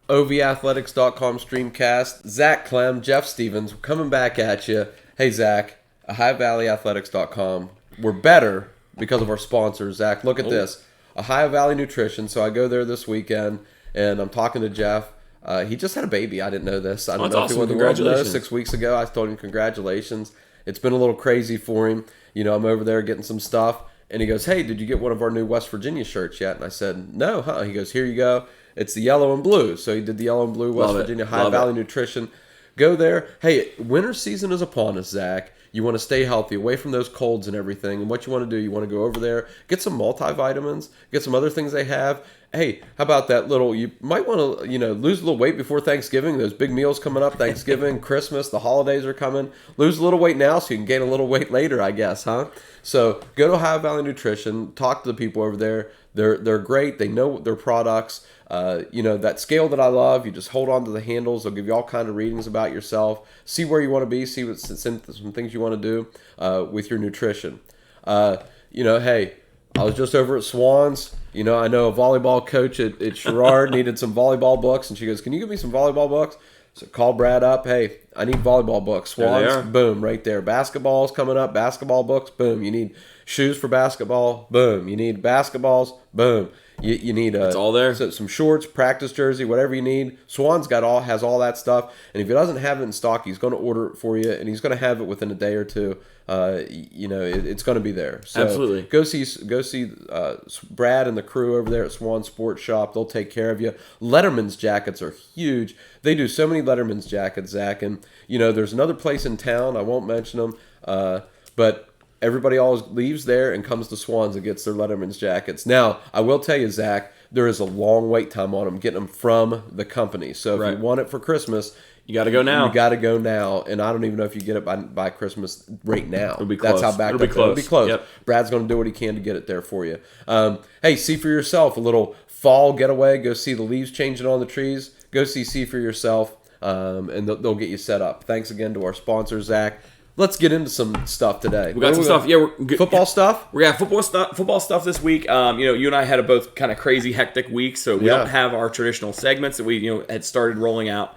OVathletics.com STREAMcast. Zach Clem, Jeff Stevens, we're coming back at you. Hey, Zach, OhioValleyAthletics.com. We're better because of our sponsors. Zach, look at this. Ohio Valley Nutrition. So I go there this weekend, and I'm talking to Jeff. He just had a baby. I didn't know this. I don't know if he went to the world to know. 6 weeks ago, I told him congratulations. It's been a little crazy for him. You know, I'm over there getting some stuff, and he goes, hey, did you get one of our new West Virginia shirts yet? And I said, no, huh? He goes, here you go. It's the yellow and blue. So he did the yellow and blue West Virginia Ohio Valley Nutrition. Go there. Hey, winter season is upon us, Zach. You want to stay healthy, away from those colds and everything. And what you want to do, you want to go over there, get some multivitamins, get some other things they have. Hey, how about that little, you might want to, lose a little weight before Thanksgiving. Those big meals coming up, Thanksgiving, Christmas, the holidays are coming. Lose a little weight now so you can gain a little weight later, I guess, huh? So go to Ohio Valley Nutrition, talk to the people over there. They're great. They know their products. That scale that I love, you just hold on to the handles. They'll give you all kind of readings about yourself. See where you want to be. See some things you want to do with your nutrition. Hey, I was just over at Swans. I know a volleyball coach at Sherrard needed some volleyball books, and she goes, can you give me some volleyball books? So call Brad up. Hey, I need volleyball books. Swans, boom, right there. Basketball's coming up. Basketball books, boom. You need shoes for basketball, boom. You need basketballs, boom. You need it's all there. Some shorts, practice jersey, whatever you need. Swan's has all that stuff, and if he doesn't have it in stock, he's going to order it for you, and he's going to have it within a day or two. It's going to be there. So absolutely. Go see Brad and the crew over there at Swan Sports Shop. They'll take care of you. Letterman's jackets are huge. They do so many Letterman's jackets, Zach, and there's another place in town. I won't mention them, but everybody always leaves there and comes to Swans and gets their Letterman's jackets. Now, I will tell you, Zach, there is a long wait time on them, getting them from the company. So if you want it for Christmas, you got to go now. You got to go now, and I don't even know if you get it by Christmas right now. It'll be close. That's how backed It'll be close. Yep. Brad's going to do what he can to get it there for you. Hey, see for yourself a little fall getaway. Go see the leaves changing on the trees. Go see for yourself, and they'll get you set up. Thanks again to our sponsor, Zach. Let's get into some stuff today. We got some stuff. Yeah, football stuff. We got football stuff this week. You and I had a both kind of crazy, hectic weeks, so we don't have our traditional segments that we had started rolling out,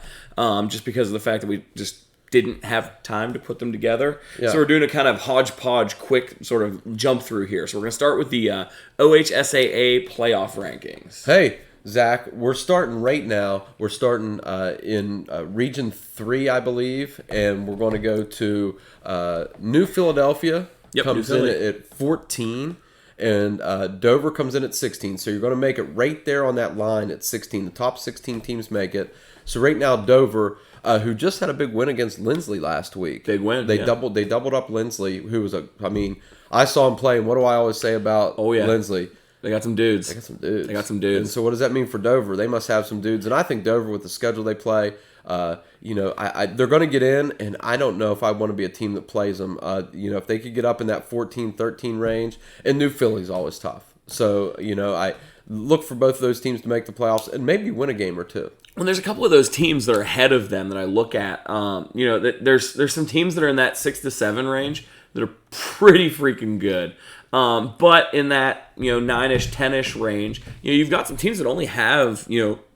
just because of the fact that we just didn't have time to put them together. Yeah. So we're doing a kind of hodgepodge, quick sort of jump through here. So we're going to start with the OHSAA playoff rankings. Hey, Zach, we're starting right now. We're starting in Region 3, I believe, and we're going to go to New Philadelphia. Comes in at 14, and Dover comes in at 16. So you're going to make it right there on that line at 16. The top 16 teams make it. So right now, Dover, who just had a big win against Lindsley last week. Big win. They doubled up Lindsley, who was I saw him play, and what do I always say about Lindsley? They got some dudes. And so what does that mean for Dover? They must have some dudes. And I think Dover, with the schedule they play, they're going to get in, and I don't know if I want to be a team that plays them. If they could get up in that 14-13 range, and New Philly's always tough. So, I look for both of those teams to make the playoffs and maybe win a game or two. Well, there's a couple of those teams that are ahead of them that I look at. There's some teams that are in that 6-7 range that are pretty freaking good. But in that 9-ish, 10-ish range, you've got some teams that only have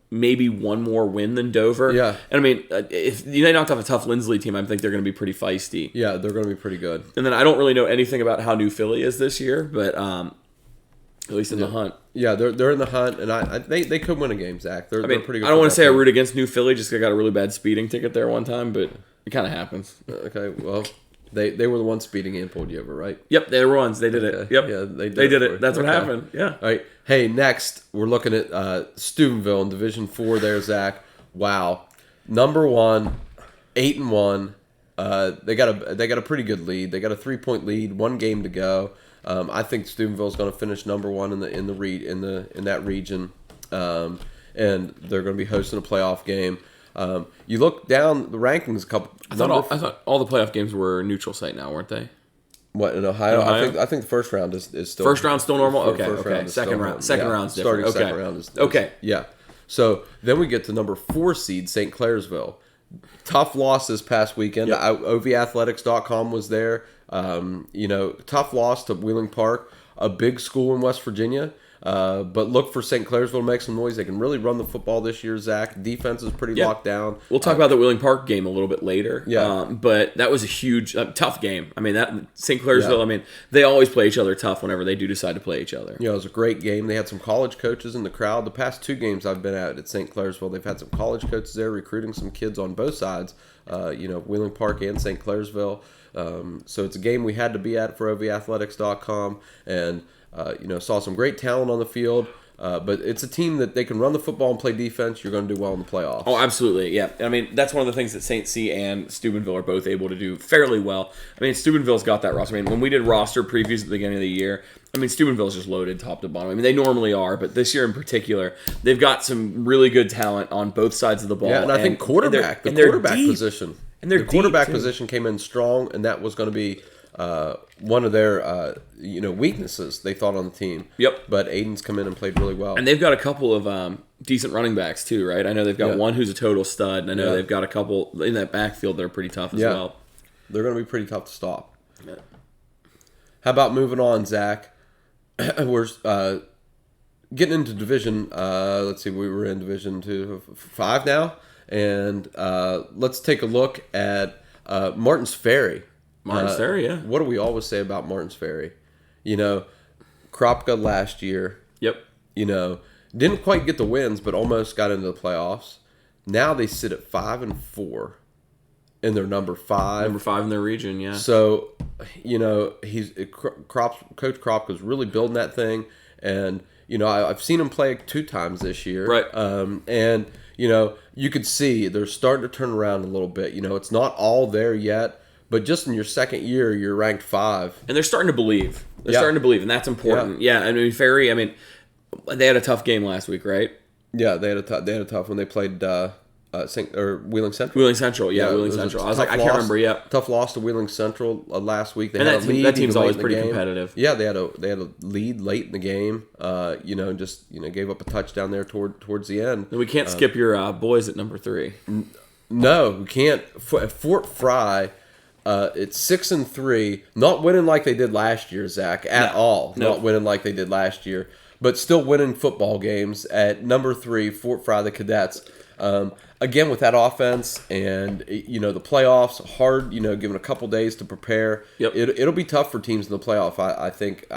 maybe one more win than Dover. Yeah. And if they knocked off a tough Lindsley team, I think they're going to be pretty feisty. Yeah, they're going to be pretty good. And then I don't really know anything about how New Philly is this year, but at least in the hunt. Yeah, they're in the hunt, and they could win a game, Zach. They're pretty good. I don't want to say I root against New Philly just because I got a really bad speeding ticket there one time, but it kind of happens. Okay, well, they were the ones speeding and pulled you over, right? Yep, they were ones. They did it. Yep, yeah, they did it. That's what happened. Yeah. All right. Hey, next we're looking at Steubenville in Division 4. There, Zach. Wow, number 1, 8-1. They got a pretty good lead. They got a 3-point lead. 1 game to go. I think Steubenville's going to finish number 1 in that region, and they're going to be hosting a playoff game. You look down the rankings. I thought all the playoff games were neutral site now, weren't they? What, in Ohio? I think the first round is still first round's still normal. Okay. Second round's different. Second round is okay. Yeah. So then we get to number 4 seed St. Clairsville. Tough loss this past weekend. Yep. OVathletics.com was there. Tough loss to Wheeling Park, a big school in West Virginia. But look for St. Clairsville to make some noise. They can really run the football this year, Zach. Defense is pretty locked down. We'll talk about the Wheeling Park game a little bit later. Yeah. But that was a huge, tough game. I mean, that St. Clairsville, I mean, they always play each other tough whenever they do decide to play each other. Yeah, it was a great game. They had some college coaches in the crowd. The past 2 games I've been at St. Clairsville, they've had some college coaches there recruiting some kids on both sides, Wheeling Park and St. Clairsville. So it's a game we had to be at for OVAthletics.com, and saw some great talent on the field. But it's a team that they can run the football and play defense. You're going to do well in the playoffs. Oh, absolutely, yeah. I mean, that's one of the things that St. C and Steubenville are both able to do fairly well. I mean, Steubenville's got that roster. I mean, when we did roster previews at the beginning of the year, I mean, Steubenville's just loaded top to bottom. I mean, they normally are, but this year in particular, they've got some really good talent on both sides of the ball. Yeah, and I think quarterback position. And their quarterback position came in strong, and that was going to be one of their weaknesses they thought on the team. Yep. But Aiden's come in and played really well. And they've got a couple of decent running backs too, right? I know they've got one who's a total stud, and I know they've got a couple in that backfield that are pretty tough as well. They're going to be pretty tough to stop. Yeah. How about moving on, Zach? We're getting into Division. Let's see, we were in Division 5 now, and let's take a look at Martins Ferry. Martins Ferry, yeah. What do we always say about Martins Ferry? Kropka last year. Yep. Didn't quite get the wins, but almost got into the playoffs. Now they sit at 5-4, and they're number 5. Number 5 in their region, yeah. So, Coach Kropka's really building that thing, and I've seen him play 2 times this year, right? And you could see they're starting to turn around a little bit. It's not all there yet. But just in your second year, you're ranked 5. And they're starting to believe. They're starting to believe, and that's important. Yeah, I mean, Ferry, they had a tough game last week, right? Yeah, they had a tough one. They played Wheeling Central. Wheeling Central, Wheeling Central. I was like, I can't remember, Tough loss to Wheeling Central last week. They and had a lead. That team's always pretty competitive. Yeah, they had a lead late in the game, and just gave up a touchdown there towards the end. And we can't skip your boys at number 3. No, we can't. Fort Fry... it's 6-3, not winning like they did last year, Zach, at all. No. Not winning like they did last year, but still winning football games at number 3, Fort Fry, the Cadets. Again, with that offense and the playoffs, hard. Given a couple days to prepare. Yep. It'll be tough for teams in the playoff. I think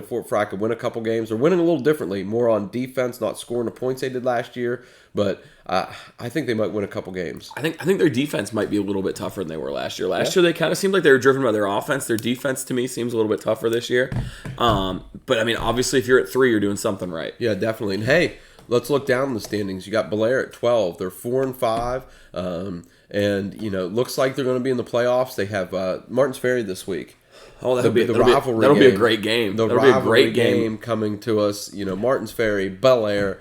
Fort Fry could win a couple games. They're winning a little differently, more on defense, not scoring the points they did last year. But I think they might win a couple games. I think their defense might be a little bit tougher than they were last year. Last year they kind of seemed like they were driven by their offense. Their defense to me seems a little bit tougher this year. But I mean, obviously, if you're at 3, you're doing something right. Yeah, definitely. And hey, let's look down the standings. You got Belair at 12. They're 4-5, and looks like they're going to be in the playoffs. They have Martins Ferry this week. Oh, that'll be a great game. That'll be a great game coming to us. Martins Ferry, Belair.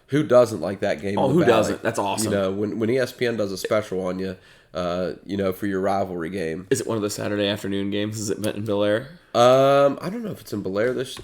Who doesn't like that game? Oh, who doesn't? That's awesome. When ESPN does a special on you, for your rivalry game. Is it one of the Saturday afternoon games? Is it met in Belair? I don't know if it's in Belair this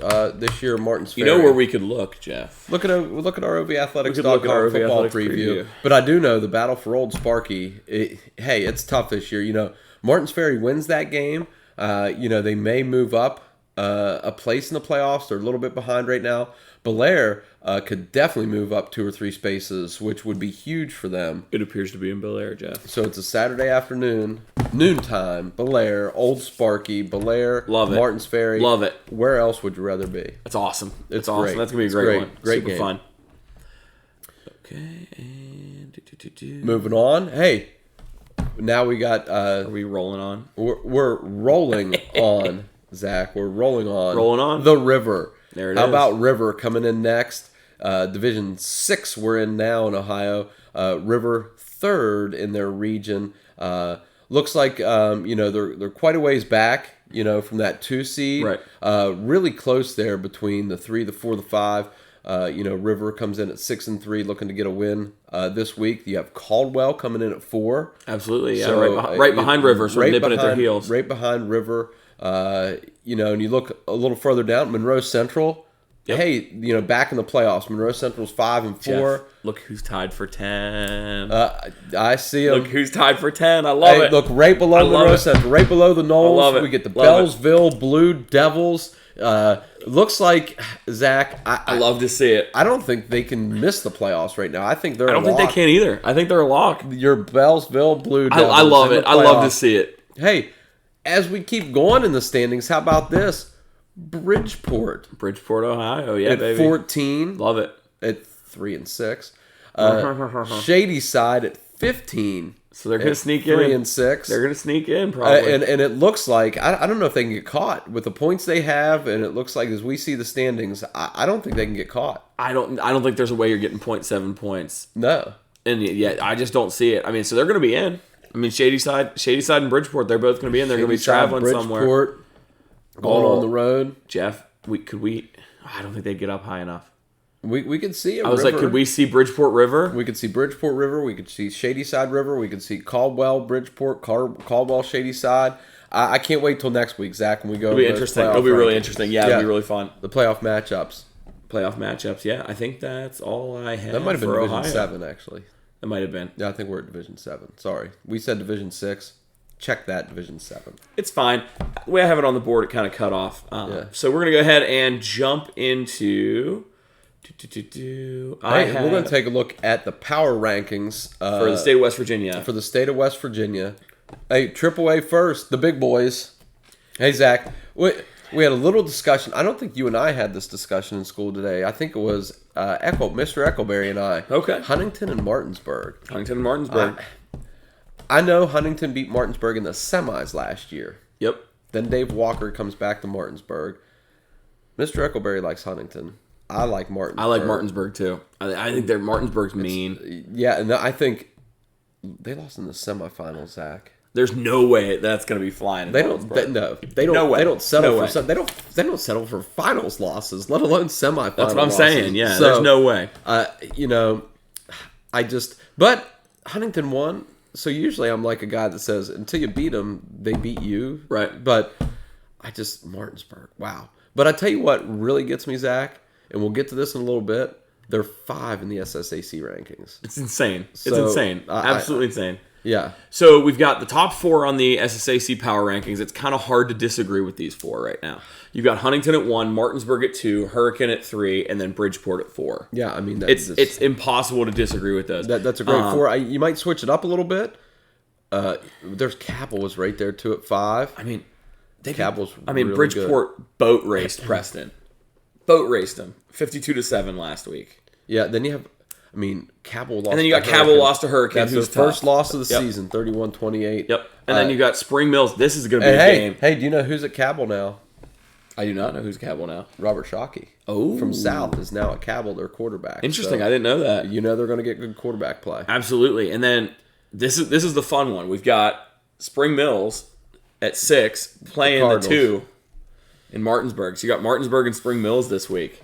year. Martins Ferry. You know where we could look, Jeff? Look at our OVAthletics.com football preview. But I do know the battle for Old Sparky. It's tough this year. Martins Ferry wins that game. They may move up a place in the playoffs. They're a little bit behind right now. Belair could definitely move up 2 or 3 spaces, which would be huge for them. It appears to be in Belair, Jeff. So it's a Saturday afternoon, noontime, Belair, Old Sparky, Belair, Love it. Martins Ferry. Love it. Where else would you rather be? That's awesome. It's awesome. Great. That's going to be a great one. Great Super game. Fun. Okay, and... Moving on. Hey, now we got... Are we rolling on? We're rolling on, Zach. We're rolling on. Rolling on? The River. There it How is. about River coming in next? Division 6 we're in now in Ohio. River 3rd in their region. Looks like they're quite a ways back, from that 2 seed. Right. Really close there between the 3, the 4, the 5. River comes in at 6-3, looking to get a win this week. You have Caldwell coming in at 4. Absolutely, yeah. So, right behind River, so nipping at their heels. Right behind River. And you look a little further down, Monroe Central. Yep. Hey, back in the playoffs, Monroe Central's 5-4. Jeff, look who's tied for 10. I see him. Look who's tied for 10. I love it. Look right below Monroe Central, right below the Knolls. We get the Bellsville Blue Devils Looks like, Zach, I love to see it. I don't think they can miss the playoffs right now. I think they're I don't think they can either. I think they're a lock. Your Bellsville Blue Devils. I love it. I love to see it. Hey, as we keep going in the standings, how about this? Bridgeport, Ohio. Yeah, at baby. 14. Love it. At 3-6. Shady Side at 15. So they're going to sneak in. 3-6. They're going to sneak in, probably. And it looks like, I don't know if they can get caught with the points they have, and it looks like as we see the standings, I don't think they can get caught. I don't think there's a way you're getting 0.7 points. No. And yeah, I just don't see it. I mean, so they're going to be in. I mean, Shady Side and Bridgeport, they're both going to be in. They're going to be traveling somewhere. Going on the road. Jeff, I don't think they'd get up high enough. We could see I was like, could we see Bridgeport River? We could see Bridgeport River. We could see Shady Side River. We could see Caldwell, Bridgeport, Caldwell, Shady Side. I can't wait till next week, Zach, when we go. It'll be interesting. It'll be really interesting. Yeah, it'll be really fun. The playoff matchups. Yeah. I think that's all I have. That might have been for Division Ohio. 7, actually. That might have been. Yeah, I think we're at Division 7. Sorry, we said Division 6. Check that, Division 7. It's fine. The way I have it on the board, it kind of cut off. So we're gonna go ahead and jump into. We're going to take a look at the power rankings for the state of West Virginia. For the state of West Virginia. Hey, AAA first, the big boys. Hey, Zach, we had a little discussion. I don't think you and I had this discussion in school today. I think it was Mr. Eckleberry and I. Okay. Huntington and Martinsburg. I know Huntington beat Martinsburg in the semis last year. Yep. Then Dave Walker comes back to Martinsburg. Mr. Eckleberry likes Huntington. I like Martinsburg. I like Martinsburg too. I think Martinsburg's mean. Yeah, and I think they lost in the semifinals, Zach. There's no way that's going to be flying. They don't settle for finals losses, let alone semifinals. That's what I'm saying. Yeah, so, there's no way. But Huntington won. So usually I'm like a guy that says until you beat them, they beat you. Right. But Martinsburg, wow. But I tell you what really gets me, Zach, and we'll get to this in a little bit. They're 5 in the SSAC rankings. It's insane. It's insane. Absolutely insane. Yeah. So we've got the top 4 on the SSAC power rankings. It's kind of hard to disagree with these 4 right now. You've got Huntington at 1, Martinsburg at 2, Hurricane at 3, and then Bridgeport at 4. Yeah, I mean it's impossible to disagree with those. That's a great 4. You might switch it up a little bit. There's Cabell was right there too at 5. I mean, really Bridgeport good. boat raced Preston. Boat raced them 52-7, last week. Yeah. Then you have. Cabell lost. And then you got Cabell lost to Hurricane. That's who's their first loss of the season, 31-28. Yep. And then you got Spring Mills. This is going to be a game. Hey, do you know who's at Cabell now? I do not know who's Cabell now. Robert Shockey. Oh. From South is now at Cabell, their quarterback. Interesting. So, I didn't know that. You know they're going to get good quarterback play. Absolutely. And then this is the fun one. We've got Spring Mills at 6 playing the 2 in Martinsburg. So you got Martinsburg and Spring Mills this week.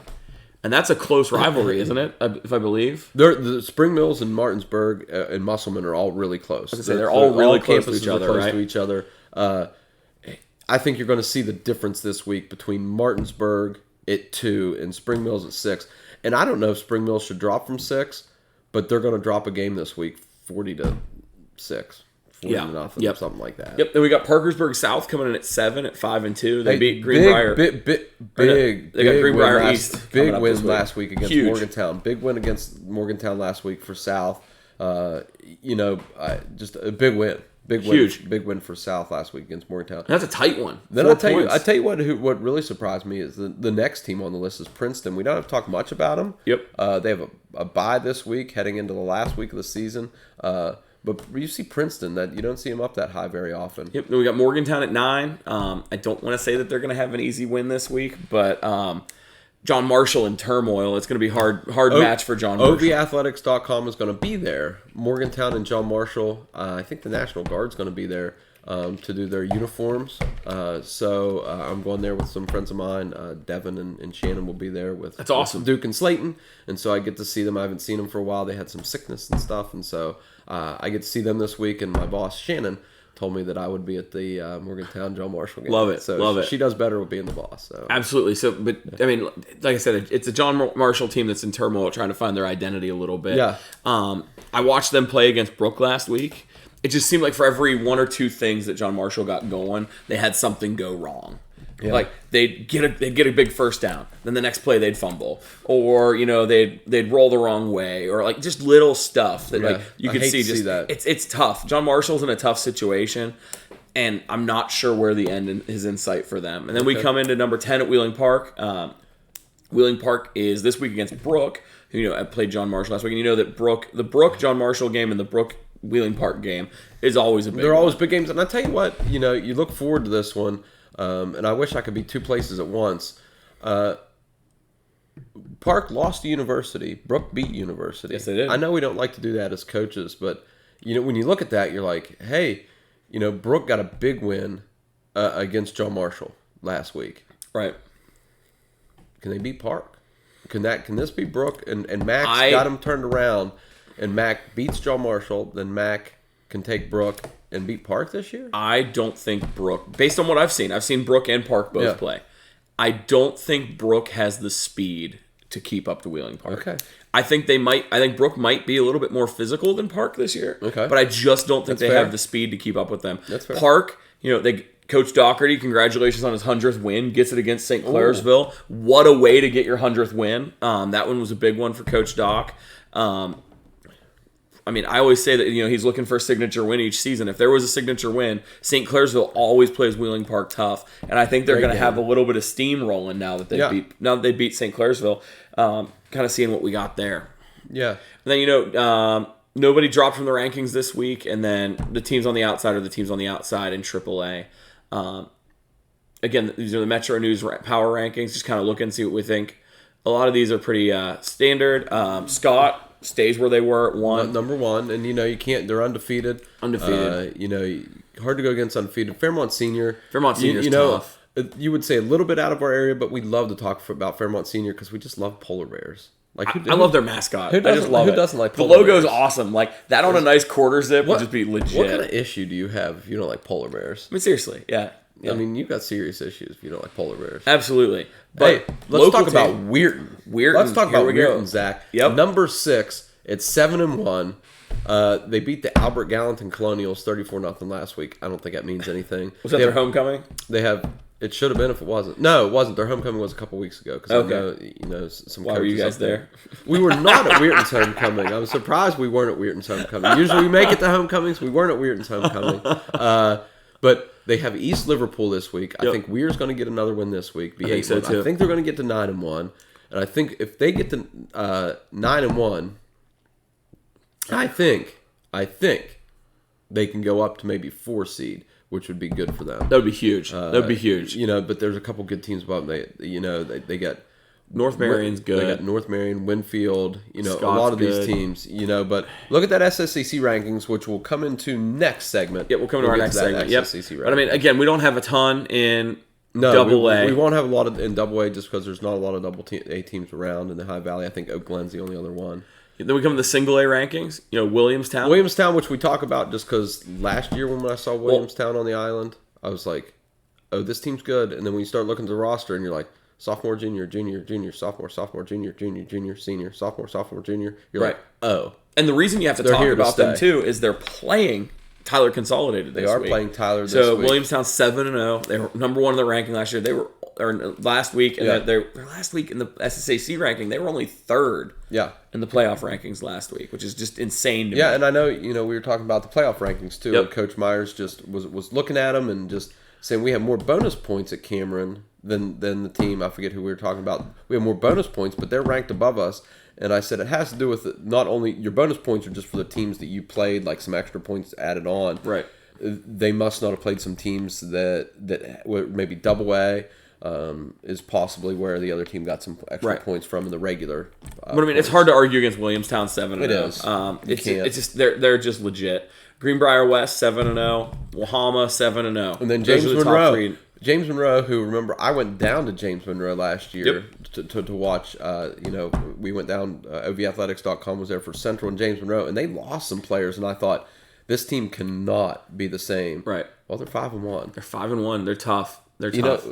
And that's a close rivalry, isn't it? If I believe. The Spring Mills and Martinsburg and Musselman are all really close. They're all really close to each other, right? To each other. I think you're going to see the difference this week between Martinsburg at 2 and Spring Mills at 6. And I don't know if Spring Mills should drop from 6, but they're going to drop a game this week, 40-6. 40-0, something like that. Yep. Then we got Parkersburg South coming in at 7 at 5-2. They beat Greenbrier. They got Greenbrier East. Big win last week against Morgantown. Big win against Morgantown last week for South. Just a big win. Big win for South last week against Morgantown. That's a tight one. Then I tell you what really surprised me is the next team on the list is Princeton. We don't have to talk much about them. Yep. They have a bye this week, heading into the last week of the season. But you see Princeton, that you don't see them up that high very often. Yep. We got Morgantown at 9. I don't want to say that they're going to have an easy win this week, but John Marshall in turmoil. It's going to be hard match for John Marshall. OVathletics.com is going to be there. Morgantown and John Marshall. I think the National Guard's going to be there to do their uniforms. So I'm going there with some friends of mine. Devin and Shannon will be there with. That's awesome. With Duke and Slayton, and so I get to see them. I haven't seen them for a while. They had some sickness and stuff, and so I get to see them this week. And my boss Shannon told me that I would be at the Morgantown John Marshall game. Love it. So love it. She does better with being the boss. So. Absolutely. So, but I mean, like I said, it's a John Marshall team that's in turmoil, trying to find their identity a little bit. Yeah. I watched them play against Brook last week. It just seemed like for every 1 or 2 things that John Marshall got going, they had something go wrong. Yeah. Like they'd get a big first down, then the next play they'd fumble, or they'd roll the wrong way, or like just little stuff that like you could see. Just that. It's tough. John Marshall's in a tough situation, and I'm not sure where the end is in sight for them. And then we come into number 10 at Wheeling Park. Wheeling Park is this week against Brook, who I played John Marshall last week, and you know that the Brook John Marshall game and the Brook Wheeling Park game is always a big. They're always big games, and I tell you what, you look forward to this one. And I wish I could be two places at once. Park lost to University. Brook beat University. Yes, they did. I know we don't like to do that as coaches, but when you look at that, you're like, hey, Brook got a big win against John Marshall last week. Right. Can they beat Park? Can this be Brook? And Mac got him turned around, and Mac beats John Marshall. Then Mac can take Brook and beat Park this year? I don't think Brook, based on what I've seen Brook and Park both play. I don't think Brook has the speed to keep up to Wheeling Park. Okay. I think Brook might be a little bit more physical than Park this year. Okay. But I just don't think That's they fair. have the speed to keep up with them. That's fair. Park, Coach Doherty, congratulations on his 100th win. Gets it against St. Clairsville. What a way to get your 100th win. That one was a big one for Coach Doc. I always say that he's looking for a signature win each season. If there was a signature win, St. Clairsville always plays Wheeling Park tough, and I think they're going to have a little bit of steam rolling now that they beat St. Clairsville. Kind of seeing what we got there. Yeah. And then nobody dropped from the rankings this week, and then the teams on the outside are the teams on the outside in AAA. Again, these are the Metro News Power Rankings. Just kind of look and see what we think. A lot of these are pretty standard. Scott stays where they were at 1. Number 1, and you can't. They're undefeated. Hard to go against undefeated. Fairmont Senior. Fairmont Senior's tough. You would say a little bit out of our area, but we love to talk about Fairmont Senior because we just love polar bears. Like I love their mascot. Who I just love it. Who doesn't like the polar logo's bears? awesome. Like that on a nice quarter zip would just be legit. What kind of issue do you have if you don't like polar bears? Seriously, yeah. I mean, you've got serious issues if you don't like polar bears. Absolutely. But let's talk about Weirton. Let's talk about Weirton, Zach. Yep. Number 6. It's 7-1. They beat the Albert Gallatin Colonials 34-0 last week. I don't think that means anything. Was that their homecoming? They have. It should have been if it wasn't. No, it wasn't. Their homecoming was a couple weeks ago. Because I know, some. Why were you guys there? We were not at Weirton's homecoming. I was surprised we weren't at Weirton's homecoming. Usually we make it to homecomings. We weren't at Weirton's homecoming. But they have East Liverpool this week. Yep. I think Weir's going to get another win this week. I think so too. I think they're going to get to 9-1, and I think if they get to 9-1, I think they can go up to maybe 4 seed, which would be good for them. That would be huge. That would be huge. But there's a couple good teams above them. They got North Marion's good. They got North Marion, Winfield, Scott's a lot of good. these teams, but look at that SSCC rankings, which will come into next segment. Yeah, we'll come to our next segment. Yep. SSCC But again, we don't have a ton in No, Double A. We won't have a lot in Double A just because there's not a lot of Double A teams around in the High Valley. I think Oak Glen's the only other one. Then we come to the Single A rankings. Williamstown. Williamstown, which we talk about just because last year when I saw Williamstown on the island, I was like, oh, this team's good. And then when you start looking at the roster and you're like, sophomore, junior, sophomore, junior, senior, sophomore, junior. You're like, oh. And the reason you have to talk about them, too, is they're playing Tyler Consolidated this week. They are playing Tyler this week. So, week. Williamstown 7-0. They were number 1 in the ranking last year. They were last week. And their last week in the SSAC ranking, they were only 3rd in the playoff rankings last week, which is just insane to me. Yeah, and I know, we were talking about the playoff rankings, too. Yep. And Coach Myers just was looking at them and just saying we have more bonus points at Cameron than the team. I forget who we were talking about. We have more bonus points, but they're ranked above us. And I said it has to do with not only your bonus points are just for the teams that you played, like some extra points added on. Right. They must not have played some teams that were maybe Double A is possibly where the other team got some extra points from in the regular. But it's hard to argue against Williamstown 7-0. It is. It's just they're just legit. Greenbrier West 7-0, Wahama 7-0, and then James Monroe. James Monroe, who, remember, I went down to James Monroe last year to watch. We went down. OVAthletics.com was there for Central and James Monroe, and they lost some players. And I thought this team cannot be the same. Right. Well, they're 5-1. They're 5-1. They're tough. They're tough.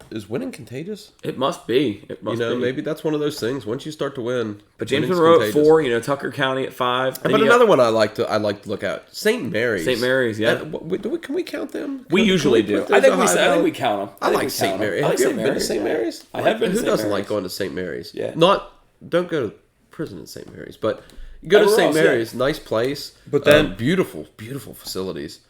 is winning contagious? It must be. It must be. Maybe that's one of those things. Once you start to win, but James Monroe at 4. Tucker County at 5. But another one I like to look at, St. Mary's. St. Mary's, yeah. Can we count them? We usually do. I think we count them. I like St. Mary's. Have you ever been to St. Mary's? I have been. Who doesn't like going to St. Mary's? Yeah. Don't go to prison at St. Mary's, but go to St. Mary's. Yeah. Nice place. But then beautiful facilities.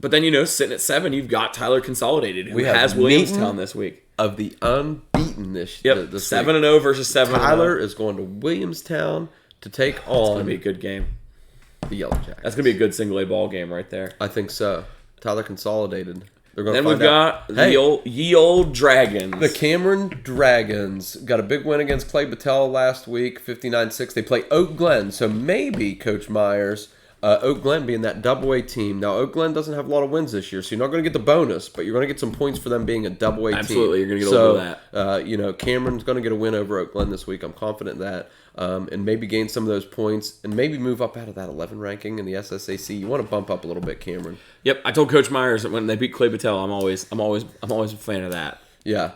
But then, sitting at 7, you've got Tyler Consolidated, who has Williamstown this week. Of the unbeaten this 7-0 versus 7-0. Tyler is going to Williamstown to take on. It's going to be a good game. The Yellow Jackets. That's going to be a good single A ball game right there. I think so. Tyler Consolidated. They're going then we've got ye old Dragons. The Cameron Dragons got a big win against Clay Battelle last week, 59-6. They play Oak Glen, so maybe Coach Myers. Oak Glen being that double-A team. Now, Oak Glen doesn't have a lot of wins this year, so you're not going to get the bonus, but you're going to get some points for them being a double-A team. Absolutely, you're going to get a little bit of that. Cameron's going to get a win over Oak Glen this week. I'm confident in that. And maybe gain some of those points and maybe move up out of that 11 ranking in the SSAC. You want to bump up a little bit, Cameron. Yep, I told Coach Myers that when they beat Clay Battelle, I'm always a fan of that. Yeah.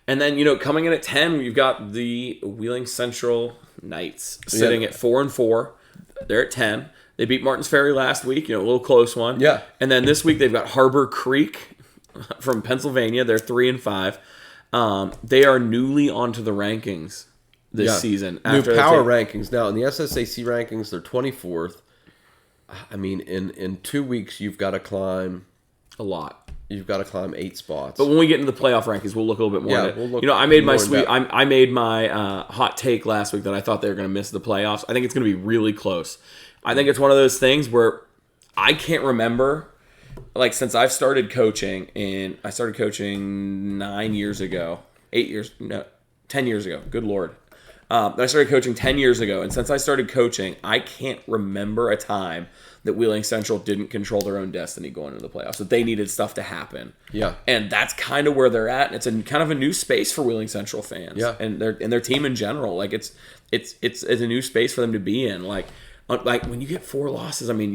And then, coming in at 10, you've got the Wheeling Central Knights sitting at 4-4. They're at 10. They beat Martins Ferry last week, a little close one. Yeah. And then this week they've got Harbor Creek from Pennsylvania. They're 3-5. They are newly onto the rankings this season. New power rankings. Now, in the SSAC rankings, they're 24th. I mean, in 2 weeks, you've got to climb a lot. You've got to climb 8 spots. But when we get into the playoff rankings, we'll look a little bit more at it. We'll look I made my hot take last week that I thought they were going to miss the playoffs. I think it's going to be really close. I think it's one of those things where I can't remember, since I've started coaching, and I started coaching 9 years ago, 10 years ago, good Lord. I started coaching 10 years ago, and since I started coaching, I can't remember a time that Wheeling Central didn't control their own destiny going into the playoffs, that they needed stuff to happen. Yeah. And that's kind of where they're at, and it's kind of a new space for Wheeling Central fans. Yeah. And their team in general. It's a new space for them to be in. When you get 4 losses, I mean,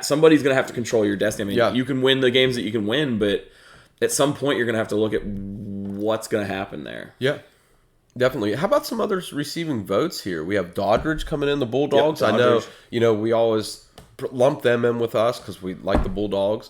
somebody's gonna have to control your destiny. I mean, you can win the games that you can win, but at some point you're gonna have to look at what's gonna happen there. Yeah, definitely. How about some others receiving votes here? We have Doddridge coming in, the Bulldogs. Yep, I know, we always lump them in with us because we like the Bulldogs.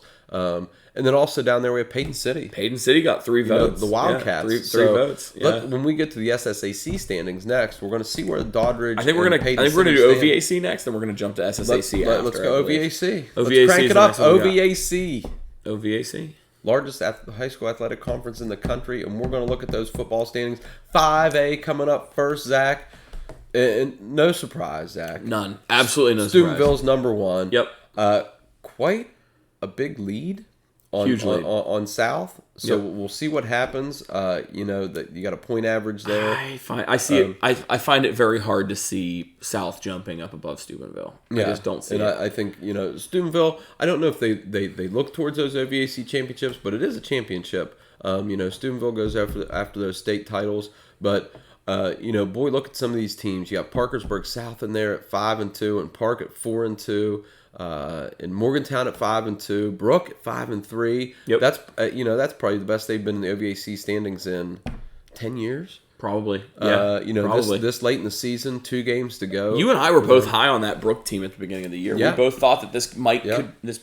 And then also down there we have Payton City. Payton City got 3 votes. The Wildcats. Yeah, three votes. Yeah. When we get to the SSAC standings next, we're going to see where Doddridge. I think we're going to do OVAC next, then we're going to jump to SSAC after. Let's go OVAC. OVAC. Let's crank it up. OVAC. OVAC. Largest high school athletic conference in the country, and we're going to look at those football standings. 5A coming up first, Zach. And no surprise, Zach. None. Absolutely no surprise. Steubenville's number 1. Yep. Quite a big lead on South. So we'll see what happens. That you got a point average there. I find it very hard to see South jumping up above Steubenville. I just don't see it. I think Steubenville. I don't know if they look towards those OVAC championships, but it is a championship. Steubenville goes after those state titles, but. Boy, look at some of these teams. You got Parkersburg South in there at 5-2, and Park at 4-2, and Morgantown at 5-2, Brook at 5-3. Yep. That's that's probably the best they've been in the OVAC standings in 10 years. Probably. Yeah. Probably. This late in the season, 2 games to go. You and I were both high on that Brook team at the beginning of the year. Yeah. We both thought that this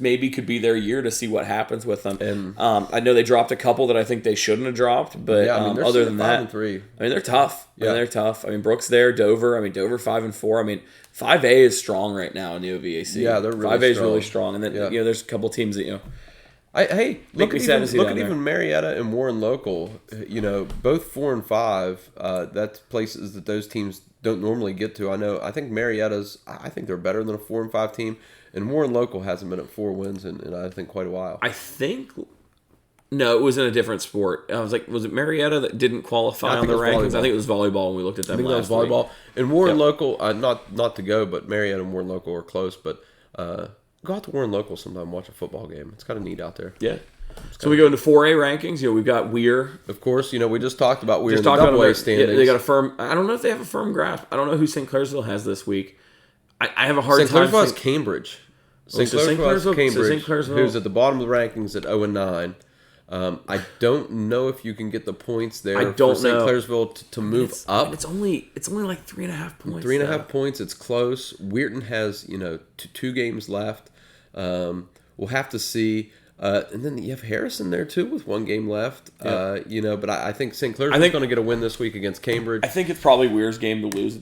maybe could be their year to see what happens with them. And I know they dropped a couple that I think they shouldn't have dropped, but other than that, 5-3. I mean, they're tough. Yeah. They're tough. I mean, Brook's there, Dover. Dover 5-4. I mean, 5A is strong right now in the OVAC. Yeah, they're really 5A is strong. really strong, and then there's a couple teams that look at even Marietta and Warren Local. Both 4 and 5. That's places that those teams don't normally get to. I think Marietta's. I think they're better than a 4 and 5 team, and Warren Local hasn't been at 4 wins in I think quite a while. I think. No, it was in a different sport. I was like, was it Marietta that didn't qualify on the rankings? I think it was volleyball when we looked at them. I think that was volleyball. And Warren Local, not to go, but Marietta and Warren Local are close. But go out to Warren Local sometime and watch a football game. It's kind of neat out there. Yeah. So we go into 4A rankings. We've got Weir. Of course, we just talked about Weir in the AA standings. They got a firm. I don't know if they have a firm grasp. I don't know who St. Clairsville has this week. I have a hard time. St. Clairsville has Cambridge. St. Clairsville has Cambridge, who's at the bottom of the rankings at 0-9. I don't know if you can get the points there I don't for St. know. Clairsville to move up. It's only like 3.5 points. 3.5 points. It's close. Weirton has, two games left. We'll have to see. And then you have Harrison there too with 1 game left. Yeah. But I think St. Clairsville is going to get a win this week against Cambridge. I think it's probably Weir's game to lose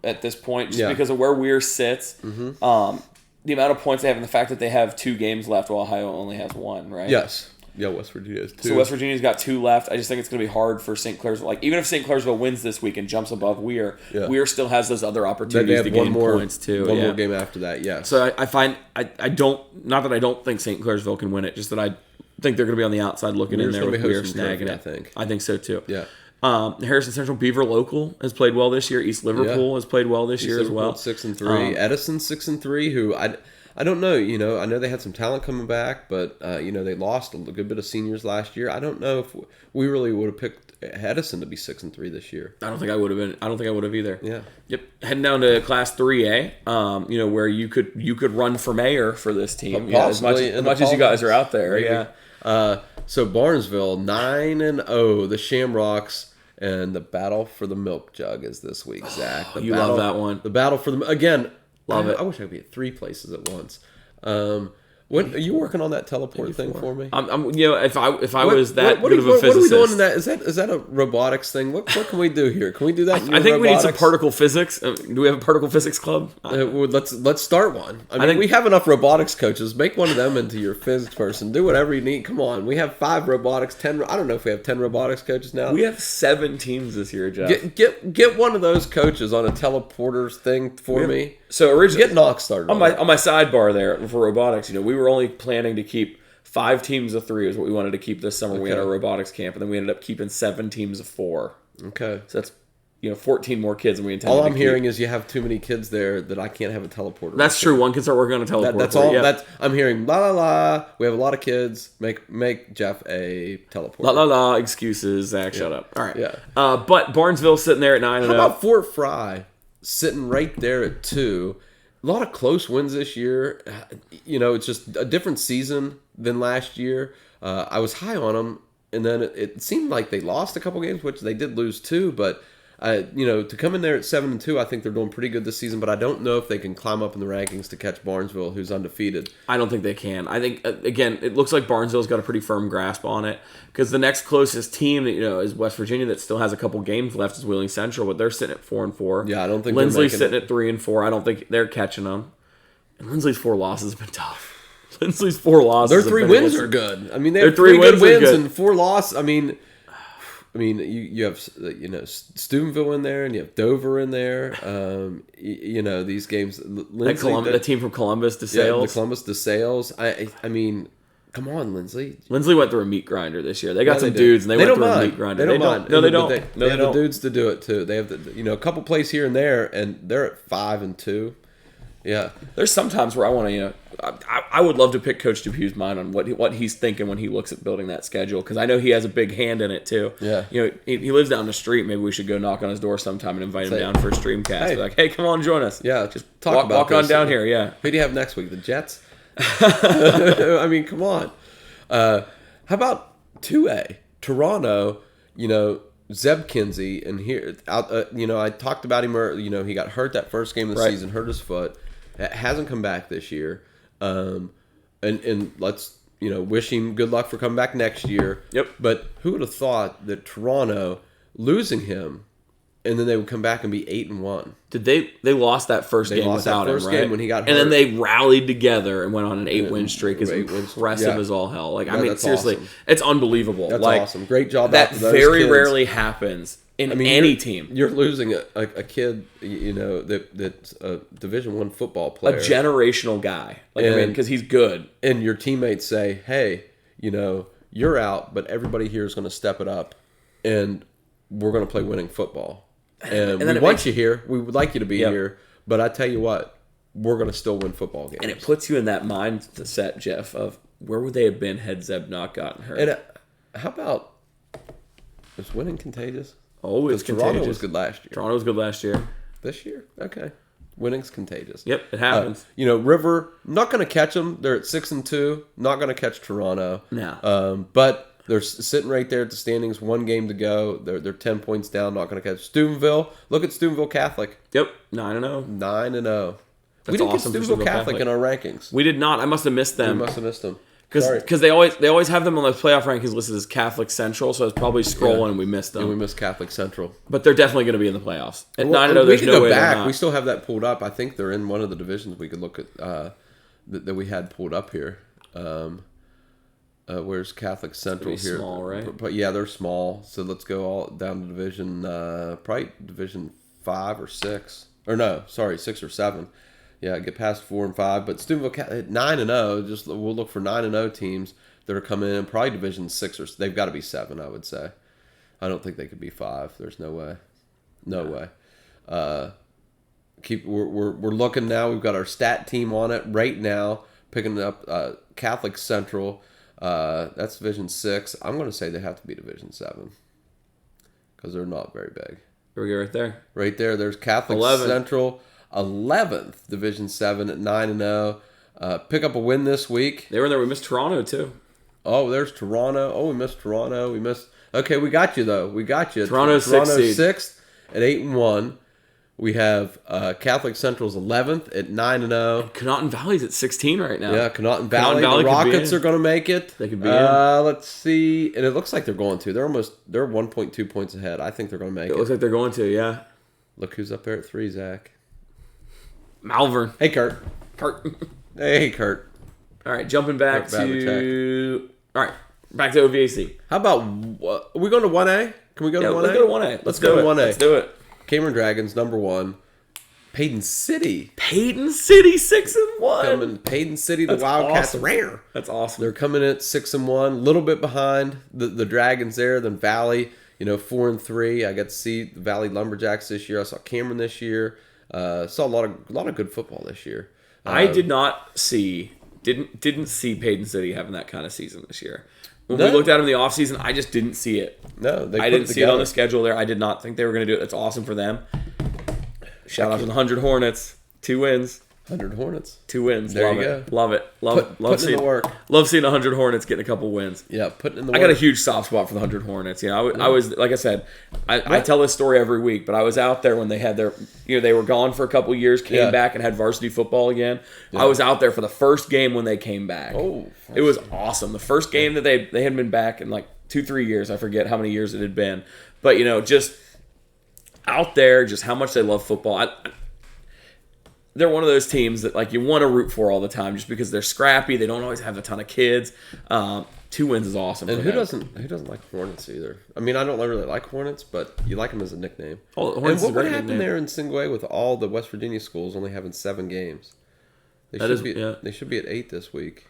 at this point, just because of where Weir sits. Mm-hmm. The amount of points they have and the fact that they have 2 games left while Ohio only has 1, right? Yes. Yeah, West Virginia has 2. So West Virginia's got 2 left. I just think it's going to be hard for St. Clairsville. Like, even if St. Clairsville wins this week and jumps above Weir, Weir still has those other opportunities to gain points too. One more game after that, yes. So I find I don't, not that I don't think St. Clairsville can win it, just that I think they're going to be on the outside looking in there with Weir snagging it. I think so too. Yeah. Harrison Central Beaver Local has played well this year. East Liverpool has played well this year as well. 6-3. Edison 6-3. Who I don't know. I know they had some talent coming back, but they lost a good bit of seniors last year. I don't know if we really would have picked Edison to be 6-3 this year. I don't think I would have been. I don't think I would have either. Yeah. Yep. Heading down to Class 3A. Where you could run for mayor for this team. As much as you guys are out there. Maybe. Yeah. So Barnesville 9-0. The Shamrocks. And the battle for the milk jug is this week, Zach. Love that one. The battle for the Love it. I wish I could be at 3 places at once. When are you working on that teleport thing for me? If I was that good of a physicist, what are we doing in that? Is that a robotics thing? What can we do here? Can we do that? I think we need some particle physics. Do we have a particle physics club? Let's start one. I think we have enough robotics coaches. Make one of them into your physics person. Do whatever you need. Come on, we have 5 robotics. 10. I don't know if we have 10 robotics coaches now. We have 7 teams this year, Jeff. Get one of those coaches on a teleporters thing for me. So originally, get Knox started on my sidebar there for robotics. We were only planning to keep 5 teams of 3 is what we wanted to keep this summer. Okay. We had our robotics camp, and then we ended up keeping 7 teams of 4. Okay, so that's 14 more kids than we intended. All I'm hearing is you have too many kids there that I can't have a teleporter. That's true. One can start working on a teleporter. That's all. Yeah. I'm hearing. La la la. We have a lot of kids. Make Jeff a teleporter. La la la. Excuses. Zach, shut up. All right. Yeah. But Barnesville sitting there at 9-0. How about Fort Fry sitting right there at 2? A lot of close wins this year. It's just a different season than last year. I was high on them, and then it seemed like they lost a couple games, which they did lose 2. But to come in there at 7-2, I think they're doing pretty good this season. But I don't know if they can climb up in the rankings to catch Barnesville, who's undefeated. I don't think they can. I think again, it looks like Barnesville's got a pretty firm grasp on it, because the next closest team is West Virginia, that still has a couple games left, is Wheeling Central, but they're sitting at 4-4. Yeah, I don't think Lindsley's sitting at 3-4. I don't think they're catching them. And Lindsley's 4 losses have been tough. Lindsley's 4 losses. Their 3 wins are good. I mean, they have 3 good wins and 4 losses. I mean, you have Steubenville in there, and you have Dover in there. These games. The team from Columbus to Sales. The Columbus to Sales. I mean, come on, Lindsay. Lindsley went through a meat grinder this year. They got some dudes, and they went through a meat grinder. They don't mind. No, they don't. They have the dudes to do it too. They have a couple plays here and there, and they're at 5-2. Yeah, there's some times where I want to, I would love to pick Coach Dupuy's mind on what he's thinking when he looks at building that schedule, because I know he has a big hand in it too. Yeah, he lives down the street. Maybe we should go knock on his door sometime and invite him down for a STREAMcast. Be like, hey, come on, join us. Yeah, just walk on down here. Yeah. Who do you have next week? The Jets. I mean, come on. How about 2A Toronto? Zeb Kinsey, and here, I talked about him. He got hurt that first game of the season, hurt his foot. Hasn't come back this year. And let's wish him good luck for coming back next year. Yep. But who would have thought that Toronto losing him, and then they would come back and be 8-1? Did they lost that first game without him, right? Game when he got hurt. And then they rallied together and went on an 8-win streak. It's impressive as all hell. Seriously, awesome. It's unbelivel. That's awesome. Great job. That very rarely happens in any team. You're losing a kid, that's a Division I football player, a generational guy. Because he's good. And your teammates say, "Hey, you're out, but everybody here is going to step it up, and we're going to play winning football." And we want you here. We would like you to be here. But I tell you what, we're going to still win football games. And it puts you in that mindset, Jeff, of where would they have been had Zeb not gotten hurt? And how about, is winning contagious? Oh, it's contagious. Toronto was good last year. Toronto was good last year. This year? Okay. Winning's contagious. Yep, it happens. River, not going to catch them. They're at 6-2. Not going to catch Toronto. No. But They're sitting right there at the standings. 1 game to go. They're 10 points down. Not going to catch Steubenville. Look at Steubenville Catholic. Yep, 9-0. 9-0. That's We didn't awesome get for Steubenville Catholic in our rankings. We did not. I must have missed them. We must have missed them. Because they always have them on the playoff rankings listed as Catholic Central, so I was probably scrolling and we missed them. And we missed Catholic Central. But they're definitely going to be in the playoffs. At 9-0, we there's can no go way back. they're not. We still have that pulled up. I think they're in one of the divisions we could look at that we had pulled up here. Where's Catholic Central here? Small, right? But yeah, they're small. So let's go all down to division, probably division 5 or 6. Or no, sorry, 6 or 7. Yeah, get past 4 and 5. But Steubenville 9-0. Just we'll look for 9-0 teams that are coming in. Probably division 6 or they've got to be 7. I would say. I don't think they could be 5. There's no way. No way. We're looking now. We've got our stat team on it right now. Picking up Catholic Central. That's Division 6. I'm going to say they have to be Division 7 because they're not very big. Here we go, right there. Right there. There's Catholic 11. Central, 11th Division 7 at 9-0. Pick up a win this week. They were in there. We missed Toronto too. Oh, there's Toronto. Oh, we missed Toronto. We missed. Okay, we got you though. We got you. Toronto's 6th at 8-1. We have Catholic Central's 11th at 9-0. Connaughton Valley's at 16 right now. Yeah, Connaughton Valley. The could be Rockets in. are going to make it. They could be in. Let's see. And it looks like they're going to. They're 1.2 points ahead. I think they're going to make it. It looks like they're going to, yeah. Look who's up there at 3, Zach. Malvern. Hey, Kurt. Kurt. Hey, Kurt. All right, jumping back Kurt to... All right, back to OVAC. How about... Are we going to 1A? Can we go to 1A? Let's go to 1A. Let's go to 1A. Let's do it. Cameron Dragons, number 1. Payton City. Payton City, 6-1. Payton City, the That's Wildcats. awesome. Rare. That's awesome. They're coming in at 6-1, a little bit behind the Dragons there. Then Valley, 4-3. I got to see the Valley Lumberjacks this year. I saw Cameron this year. Saw a lot of good football this year. I didn't see Payton City having that kind of season this year. When we looked at them in the offseason, I just didn't see it. No, I didn't see it on the schedule there. I did not think they were going to do it. That's awesome for them. Shout out to the 100 Hornets. 2 wins. 100 Hornets. 2 wins. There Love you it. go. Love it. Love seeing the work. Love seeing 100 Hornets getting a couple wins. Yeah, putting in the work. I got a huge soft spot for the 100 Hornets. I was, like I said, I tell this story every week, but I was out there when they had their, they were gone for a couple years, came back and had varsity football again. Yeah. I was out there for the first game when they came back. Oh, it was awesome. The first game that they hadn't been back in like 2-3 years. I forget how many years it had been, but just out there, just how much they love football. They're one of those teams that you want to root for all the time, just because they're scrappy. They don't always have a ton of kids. 2 wins is awesome. And who doesn't like Hornets either? I mean, I don't really like Hornets, but you like them as a nickname. Oh, and what would happen there in Singlay with all the West Virginia schools only having 7 games? They should be at 8 this week.